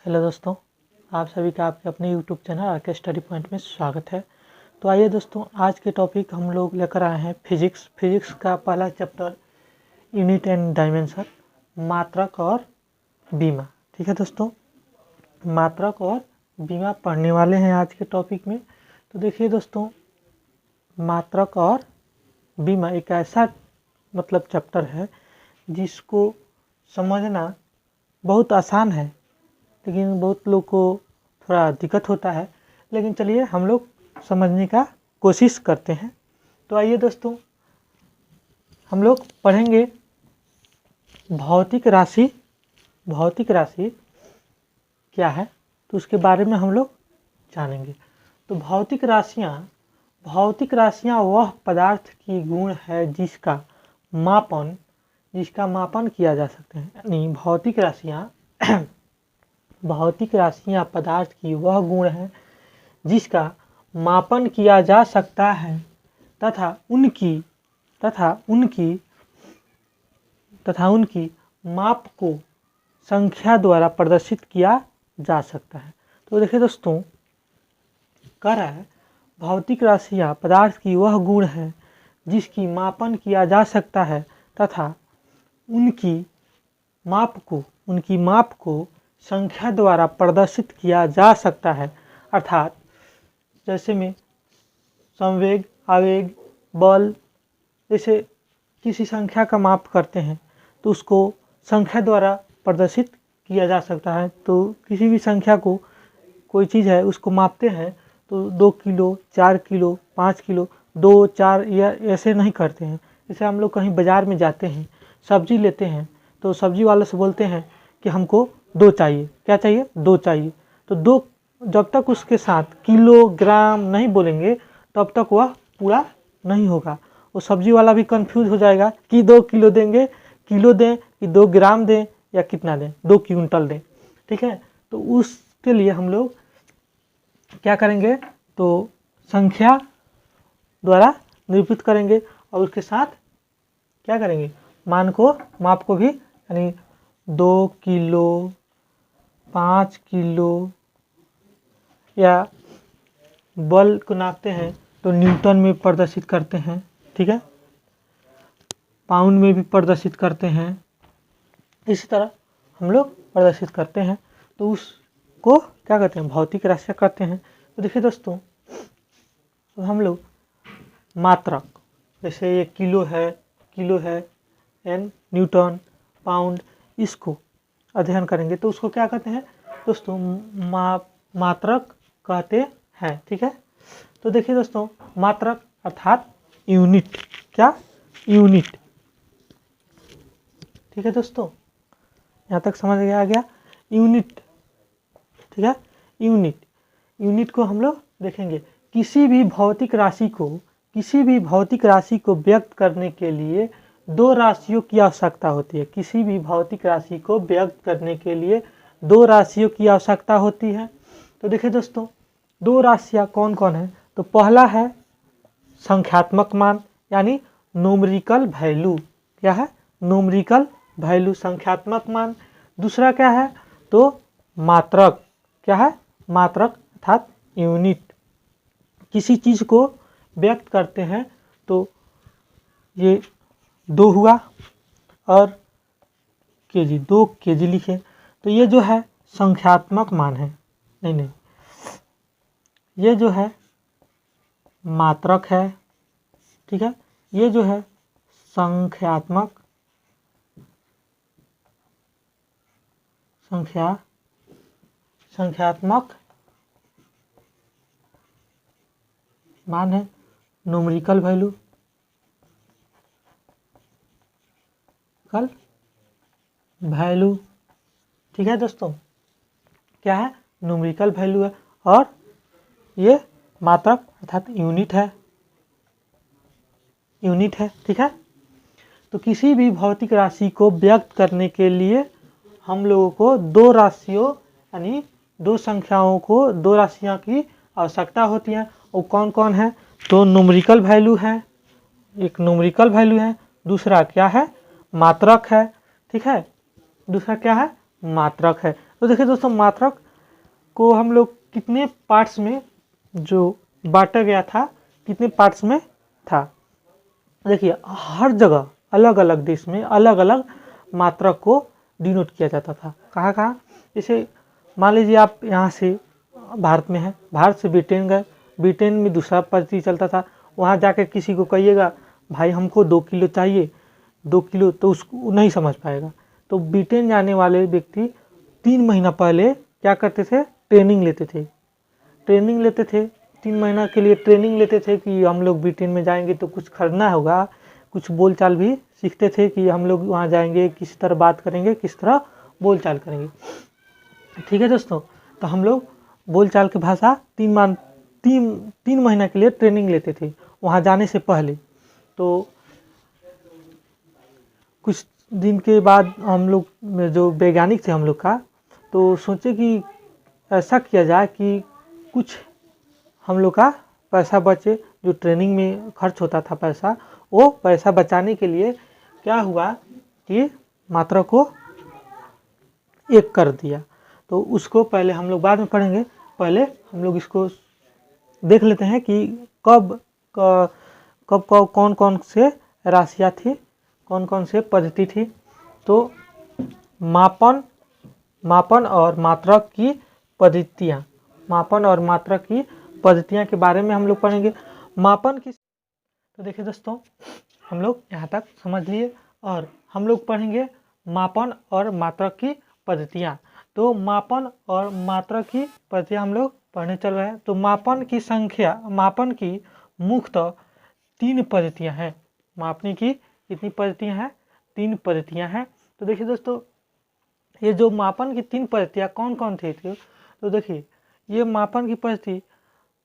Hello दोस्तों, आप सभी का आपके अपने YouTube channel RK study point में स्वागत है। तो आइए दोस्तों, आज के टॉपिक हम लोग लेकर आए हैं फिजिक्स का पहला चैप्टर यूनिट एंड डायमेंशन, मात्रक और बीमा। ठीक है दोस्तों, मात्रक और बीमा पढ़ने वाले हैं आज के टॉपिक में। तो देखिए दोस्तों, मात्रक और बीमा एक ऐसा चैप्टर है जिसको समझना बहुत आसान है, लेकिन बहुत लोग को थोड़ा दिक्कत होता है। लेकिन चलिए हम लोग समझने का कोशिश करते हैं। तो आइए दोस्तों, हम लोग पढ़ेंगे भौतिक राशि क्या है, तो उसके बारे में हम लोग जानेंगे। तो भौतिक राशियाँ वह पदार्थ की गुण है जिसका मापन किया जा सकता है। यानी भौतिक राशियाँ पदार्थ की वह गुण है जिसका मापन किया जा सकता है तथा उनकी माप को संख्या द्वारा प्रदर्शित किया जा सकता है। तो देखिए दोस्तों, कह रहा है भौतिक राशियाँ पदार्थ की वह गुण है जिसकी मापन किया जा सकता है तथा उनकी माप को संख्या द्वारा प्रदर्शित किया जा सकता है। अर्थात जैसे में संवेग, आवेग, बल, जैसे किसी संख्या का माप करते हैं तो उसको संख्या द्वारा प्रदर्शित किया जा सकता है। तो किसी भी संख्या को, कोई चीज़ है उसको मापते हैं तो 2 किलो, 4 किलो, 5 किलो, 2, 4 या ऐसे नहीं करते हैं। जैसे हम लोग कहीं बाज़ार में जाते हैं, सब्जी लेते हैं तो सब्जी वाले से बोलते हैं कि हमको 2 चाहिए। क्या चाहिए? 2 चाहिए। तो 2 जब तक उसके साथ किलोग्राम नहीं बोलेंगे तब तक वह पूरा नहीं होगा। वो सब्जी वाला भी कंफ्यूज हो जाएगा कि 2 किलो देंगे, किलो दें कि 2 ग्राम दें या कितना दें, 2 क्विंटल दें। ठीक है, तो उसके लिए हम लोग क्या करेंगे, तो संख्या द्वारा निरूपित करेंगे और उसके साथ क्या करेंगे, माप को भी, यानी 2 किलो, 5 किलो, या बल को नापते हैं तो न्यूटन में प्रदर्शित करते हैं। ठीक है, पाउंड में भी प्रदर्शित करते हैं। इसी तरह हम लोग प्रदर्शित करते हैं, तो उसको क्या कहते हैं, भौतिक राशियाँ करते हैं। तो देखिए दोस्तों, तो हम लोग मात्रक, जैसे ये किलो है एन न्यूटन, पाउंड, इसको अध्ययन करेंगे तो उसको क्या कहते हैं दोस्तों, मात्रक कहते हैं। ठीक है, तो देखिए दोस्तों, मात्रक अर्थात यूनिट। क्या? यूनिट। ठीक है दोस्तों, यहाँ तक समझ में आ गया? यूनिट। ठीक है, यूनिट को हम लोग देखेंगे। किसी भी भौतिक राशि को व्यक्त करने के लिए 2 राशियों की आवश्यकता होती है। किसी भी भौतिक राशि को व्यक्त करने के लिए 2 राशियों की आवश्यकता होती है। तो देखिए दोस्तों, 2 राशियाँ कौन कौन है, तो पहला है संख्यात्मक मान, यानी न्यूमेरिकल वैल्यू। क्या है? न्यूमेरिकल वैल्यू, संख्यात्मक मान। दूसरा क्या है, तो मात्रक। क्या है? मात्रक अर्थात यूनिट। किसी चीज़ को व्यक्त करते हैं तो ये 2 हुआ और केजी, 2 केजी लिखे तो ये जो है संख्यात्मक मान है। नहीं, ये जो है मात्रक है। ठीक है, ये जो है संख्यात्मक मान है, न्यूमेरिकल वैल्यू। ठीक है दोस्तों, क्या है? न्यूमेरिकल वैल्यू है और ये मात्रक अर्थात यूनिट है। ठीक है, तो किसी भी भौतिक राशि को व्यक्त करने के लिए हम लोगों को 2 राशियों, यानी 2 संख्याओं को, 2 राशियाँ की आवश्यकता होती है। और कौन कौन है, तो न्यूमेरिकल वैल्यू है, एक न्यूमेरिकल वैल्यू है, दूसरा क्या है, मात्रक है। ठीक है, दूसरा क्या है, मात्रक है। तो देखिए दोस्तों, मात्रक को हम लोग कितने पार्ट्स में जो बांटा गया था, कितने पार्ट्स में था। देखिए हर जगह अलग अलग देश में अलग अलग मात्रक को डिनोट किया जाता था। कहाँ कहाँ, जैसे मान लीजिए आप यहाँ से भारत में है, भारत से ब्रिटेन गए, ब्रिटेन में दूसरा पद्धति चलता था। वहाँ जाकर किसी को कहिएगा भाई हमको 2 किलो चाहिए, 2 किलो, तो उसको नहीं समझ पाएगा। तो ब्रिटेन जाने वाले व्यक्ति 3 महीना पहले क्या करते थे, ट्रेनिंग लेते थे। 3 महीना के लिए ट्रेनिंग लेते थे कि हम लोग ब्रिटेन में जाएंगे तो कुछ खरीदना होगा, कुछ बोलचाल भी सीखते थे कि हम लोग वहाँ जाएंगे किस तरह बात करेंगे, किस तरह बोलचाल करेंगे। ठीक है दोस्तों, तो हम लोग बोलचाल की भाषा 3 महीना के लिए ट्रेनिंग लेते थे वहाँ जाने से पहले। तो कुछ दिन के बाद हम लोग जो वैज्ञानिक थे हम लोग का, तो सोचे कि ऐसा किया जाए कि कुछ हम लोग का पैसा बचे, जो ट्रेनिंग में खर्च होता था पैसा, वो पैसा बचाने के लिए क्या हुआ कि मात्रा को 1 कर दिया। तो उसको पहले हम लोग बाद में पढ़ेंगे, पहले हम लोग इसको देख लेते हैं कि कब कौन कौन से राशियाँ थी, कौन कौन से पद्धति थी। तो मापन और मात्रक की पद्धतियाँ, मापन और मात्रक की पद्धतियाँ के बारे में हम लोग पढ़ेंगे। मापन की, तो देखिए दोस्तों, हम लोग यहाँ तक समझ लिए और हम लोग पढ़ेंगे मापन और मात्रक की पद्धतियाँ। तो मापन और मात्रक की पद्धतियाँ हम लोग पढ़ने चल रहे हैं। तो मापन की मुख्यतः 3 पद्धतियाँ हैं। मापने की कितनी पद्धतियाँ हैं, 3 पद्धतियाँ हैं। तो देखिए दोस्तों, ये जो मापन की 3 पद्धतियाँ कौन कौन थी, तो देखिए ये मापन की पद्धति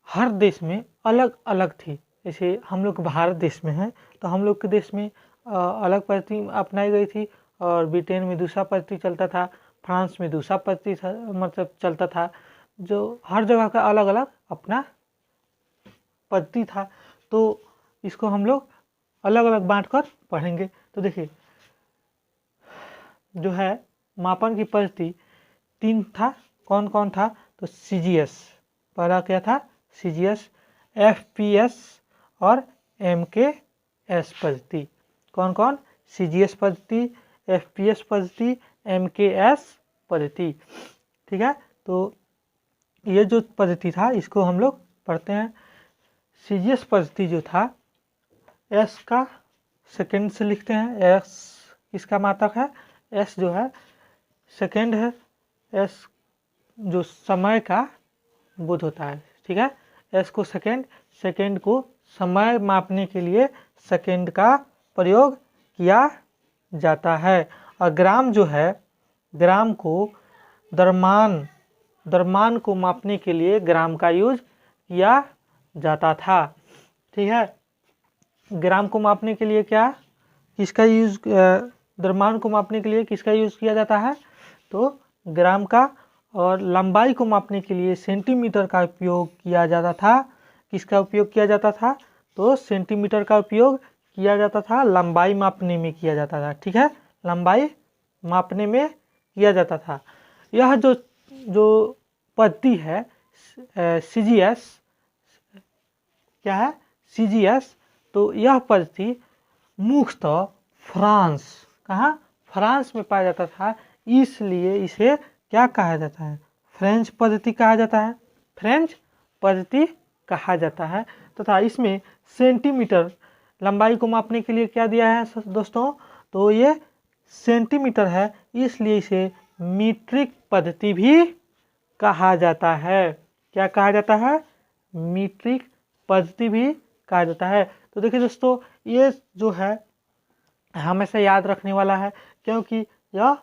हर देश में अलग अलग थी। जैसे हम लोग भारत देश में हैं, तो हम लोग के देश में अलग पद्धति अपनाई गई थी, और ब्रिटेन में दूसरा पद्धति चलता था, फ्रांस में दूसरा पद्धति मतलब चलता था। जो हर जगह का अलग अलग अपना पद्धति था। तो इसको हम लोग अलग अलग बांटकर पढ़ेंगे। तो देखिए जो है मापन की पद्धति 3 था। कौन कौन था, तो CGS, पहला क्या था, CGS, FPS और MKS पद्धति। कौन कौन, CGS पद्धति, FPS पद्धति, MKS पद्धति। ठीक है, तो ये जो पद्धति था इसको हम लोग पढ़ते हैं। CGS पद्धति जो था, S का सेकेंड से लिखते हैं, S इसका मात्रक है, S जो है सेकेंड है, S जो समय का बुध होता है। ठीक है, S को सेकेंड को समय मापने के लिए सेकेंड का प्रयोग किया जाता है। और ग्राम जो है, ग्राम को द्रव्यमान को मापने के लिए ग्राम का यूज किया जाता था। ठीक है, ग्राम को मापने के लिए किसका यूज, द्रव्यमान को मापने के लिए किसका यूज किया जाता है, तो ग्राम का। और लंबाई को मापने के लिए सेंटीमीटर का उपयोग किया जाता था। किसका उपयोग किया जाता था, तो सेंटीमीटर का उपयोग किया जाता था, लंबाई मापने में किया जाता था। ठीक है, लंबाई मापने में किया जाता था। यह जो पद्धति है CGS, क्या है, CGS, तो यह पद्धति मुख्यतः फ्रांस में पाया जाता था। इसलिए इसे क्या कहा जाता है, फ्रेंच पद्धति कहा जाता है, फ्रेंच पद्धति कहा जाता है। तथा इसमें सेंटीमीटर, लंबाई को मापने के लिए क्या दिया है दोस्तों, तो ये सेंटीमीटर है, इसलिए इसे मीट्रिक पद्धति भी कहा जाता है। क्या कहा जाता है, मीट्रिक पद्धति भी कहा जाता है। तो देखिए दोस्तों, ये जो है हमेशा याद रखने वाला है, क्योंकि यह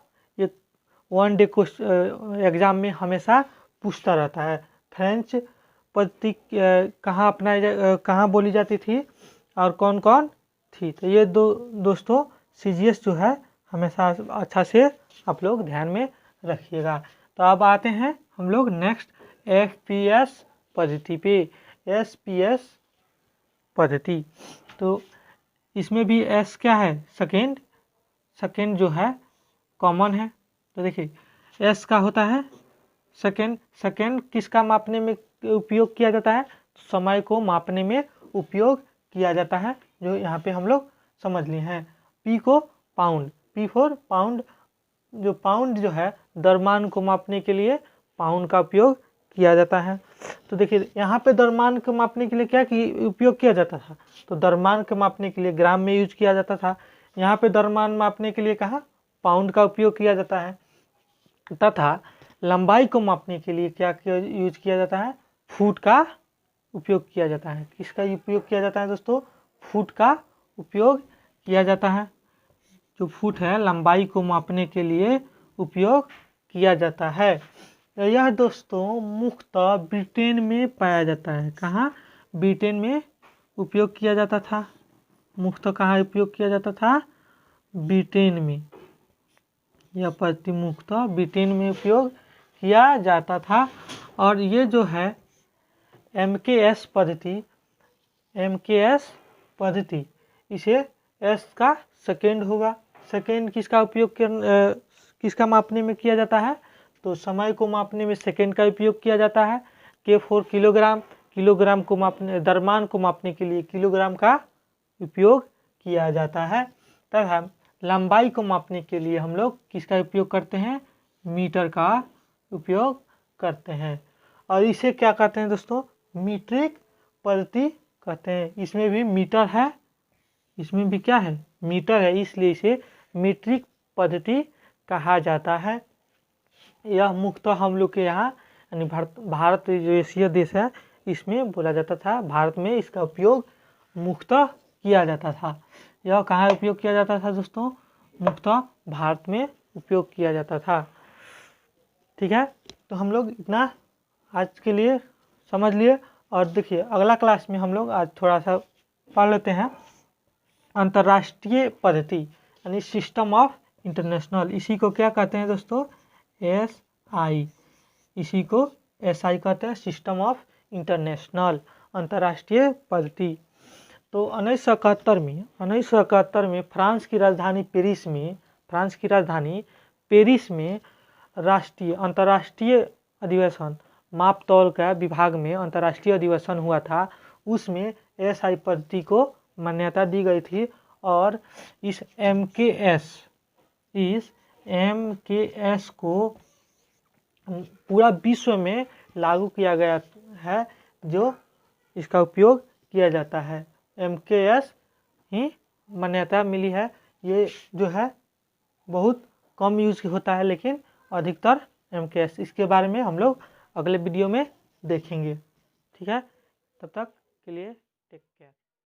1 डे एग्जाम में हमेशा पूछता रहता है। फ्रेंच पद्धति कहाँ बोली जाती थी और कौन कौन थी। तो ये दोस्तों CGS जो है हमेशा अच्छा से आप लोग ध्यान में रखिएगा। तो अब आते हैं हम लोग नेक्स्ट FPS पद्धति पे। SPS पद्धति, तो इसमें भी S क्या है, सेकेंड जो है कॉमन है। तो देखिए एस का होता है सेकेंड। सेकेंड किसका मापने में उपयोग किया जाता है? समय को मापने में उपयोग किया जाता है, जो यहाँ पे हम लोग समझ लिए हैं। पी को पाउंड, पी फॉर पाउंड, जो पाउंड जो है द्रव्यमान को मापने के लिए पाउंड का उपयोग किया जाता है। तो देखिए यहाँ पे द्रव्यमान को मापने के लिए क्या उपयोग किया जाता था? तो द्रव्यमान को मापने के लिए ग्राम में यूज किया जाता था। यहाँ पे द्रव्यमान मापने के लिए कहाँ पाउंड का उपयोग किया जाता है। तथा लंबाई को मापने के लिए क्या यूज किया जाता है? फुट का उपयोग किया जाता है। किसका उपयोग किया जाता है दोस्तों? फुट का उपयोग किया जाता है। जो फुट है लंबाई को मापने के लिए उपयोग किया जाता है। यह दोस्तों मुख्यतः ब्रिटेन में पाया जाता है। कहाँ? ब्रिटेन में उपयोग किया जाता था। मुख्यतः कहाँ उपयोग किया जाता था? ब्रिटेन में। यह पद्धति मुख्यतः ब्रिटेन में उपयोग किया जाता था। और ये जो है MKS पद्धति, MKS पद्धति, इसे एस का सेकेंड होगा। सेकेंड किसका उपयोग किसका मापने में किया जाता है? तो समय को मापने में सेकेंड का उपयोग किया जाता है। के फॉर किलोग्राम, किलोग्राम को मापने, द्रव्यमान को मापने के लिए किलोग्राम का उपयोग किया जाता है। तथा लंबाई को मापने के लिए हम लोग किसका उपयोग करते हैं? मीटर का उपयोग करते हैं। और इसे क्या कहते हैं दोस्तों? मीट्रिक पद्धति कहते हैं। इसमें भी मीटर है, इसमें भी क्या है? मीटर है, इसलिए इसे मीट्रिक पद्धति कहा जाता है। यह मुख्यतः हम लोग के यहाँ यानी भारत जो एशिया देश है इसमें बोला जाता था। भारत में इसका उपयोग मुख्यतः किया जाता था। यह कहाँ उपयोग किया जाता था दोस्तों? मुख्यतः भारत में उपयोग किया जाता था। ठीक है, तो हम लोग इतना आज के लिए समझ लिए। और देखिए अगला क्लास में हम लोग आज थोड़ा सा पढ़ लेते हैं अंतर्राष्ट्रीय पद्धति यानी सिस्टम ऑफ इंटरनेशनल। इसी को क्या कहते हैं दोस्तों? SI। इसी को SI कहते हैं, सिस्टम ऑफ इंटरनेशनल, अंतर्राष्ट्रीय पद्धति। तो 1971 में फ्रांस की राजधानी पेरिस में अंतर्राष्ट्रीय अधिवेशन, माप तौल का विभाग में अंतर्राष्ट्रीय अधिवेशन हुआ था। उसमें SI पद्धति को मान्यता दी गई थी। और इस MKS को पूरा विश्व में लागू किया गया है, जो इसका उपयोग किया जाता है। MKS ही मान्यता मिली है। ये जो है बहुत कम यूज होता है, लेकिन अधिकतर MKS। इसके बारे में हम लोग अगले वीडियो में देखेंगे। ठीक है, तब तक के लिए टेक केयर।